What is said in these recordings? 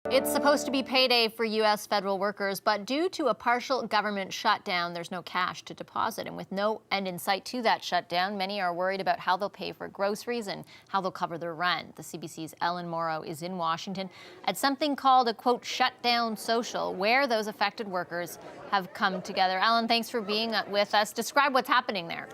It's supposed to be payday for U.S. federal workers, but due to a partial government shutdown, there's no cash to deposit. And with no end in sight to that shutdown, many are worried about how they'll pay for groceries and how they'll cover their rent. The CBC's Ellen Morrow is in Washington at something called a, quote, shutdown social, where those affected workers have come together. Ellen, thanks for being with us. Describe what's happening there.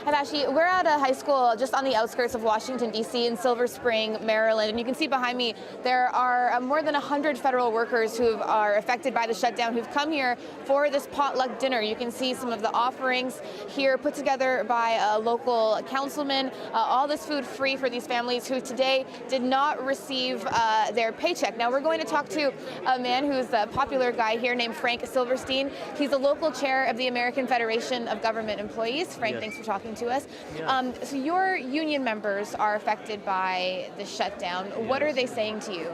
Hi, Vashi. We're at a high school just on the outskirts of Washington, D.C. in Silver Spring, Maryland. And you can see behind me there are more than 100 federal workers who are affected by the shutdown who've come here for this potluck dinner. You can see some of the offerings here put together by a local councilman. All this food free for these families who today did not receive their paycheck. Now, we're going to talk to a man who's a popular guy here named Frank Silverstein. He's the local chair of the American Federation of Government Employees. Frank, Yes. Thanks for talking to us. Yeah. So your union members are affected by the shutdown. What are they saying to you?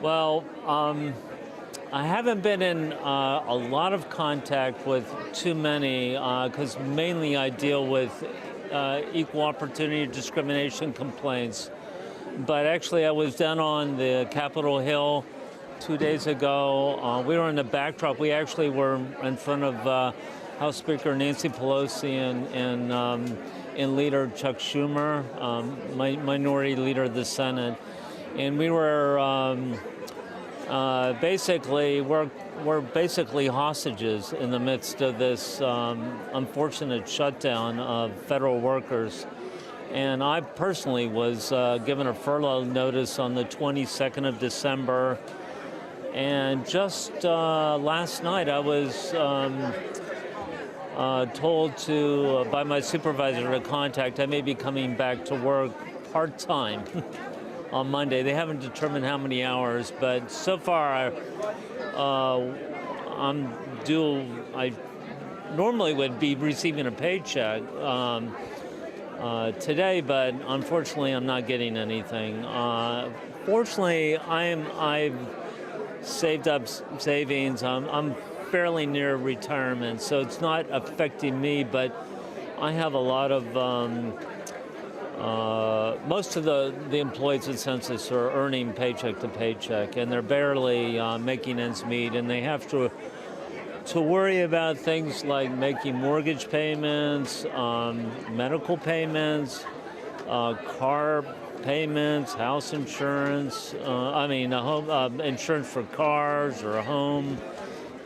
Well, I haven't been in a lot of contact with too many because mainly I deal with equal opportunity discrimination complaints. But actually, I was down on the Capitol Hill 2 days ago. We were in the backdrop. We actually were in front of House Speaker Nancy Pelosi and Leader Chuck Schumer, Minority Leader of the Senate, and we were we're basically hostages in the midst of this unfortunate shutdown of federal workers. And I personally was given a furlough notice on the 22nd of December, and just last night I was told by my supervisor to contact. I may be coming back to work part-time on Monday. They haven't determined how many hours, but so far I'm due. I normally would be receiving a paycheck today, but unfortunately I'm not getting anything. Fortunately, I've saved up savings. I'm fairly near retirement, so it's not affecting me, but I have a lot of, most of the employees at Census are earning paycheck to paycheck, and they're barely making ends meet, and they have to worry about things like making mortgage payments, medical payments, car payments, house insurance, home insurance for cars or a home,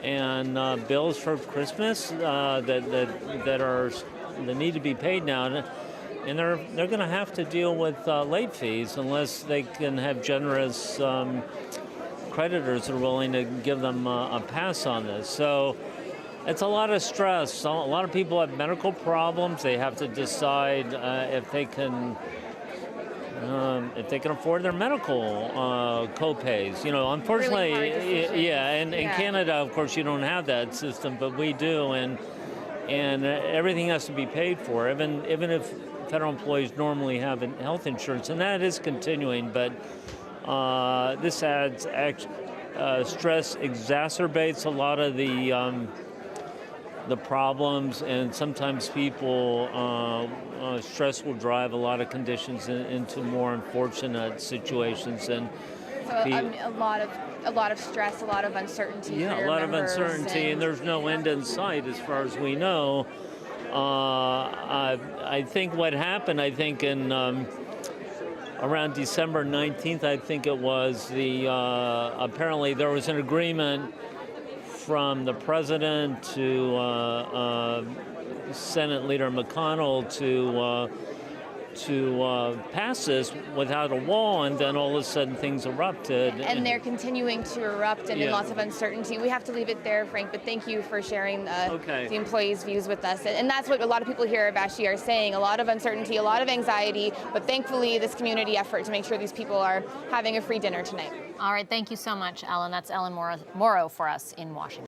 and bills for Christmas that need to be paid now, and they're going to have to deal with late fees unless they can have generous creditors that are willing to give them a pass on this. So it's a lot of stress. A lot of people have medical problems. They have to decide if they can afford their medical co-pays. You know, unfortunately, really in Canada, of course, you don't have that system, but we do, and everything has to be paid for, even if federal employees normally have health insurance, and that is continuing, but this adds stress, exacerbates a lot of the problems, and sometimes people stress will drive a lot of conditions into more unfortunate situations. And so a lot of stress, a lot of uncertainty. Yeah, for your a lot of members uncertainty, and there's no end in sight as far as we know. I think what happened, in around December 19th, I think it was, apparently there was an agreement from the president to Senate Leader McConnell to pass this without a wall, and then all of a sudden things erupted. And they're continuing to erupt and in lots of uncertainty. We have to leave it there, Frank, but thank you for sharing the employees' views with us. And that's what a lot of people here at Vashi are saying, a lot of uncertainty, a lot of anxiety, but thankfully this community effort to make sure these people are having a free dinner tonight. All right, thank you so much, Ellen. That's Ellen Morrow for us in Washington.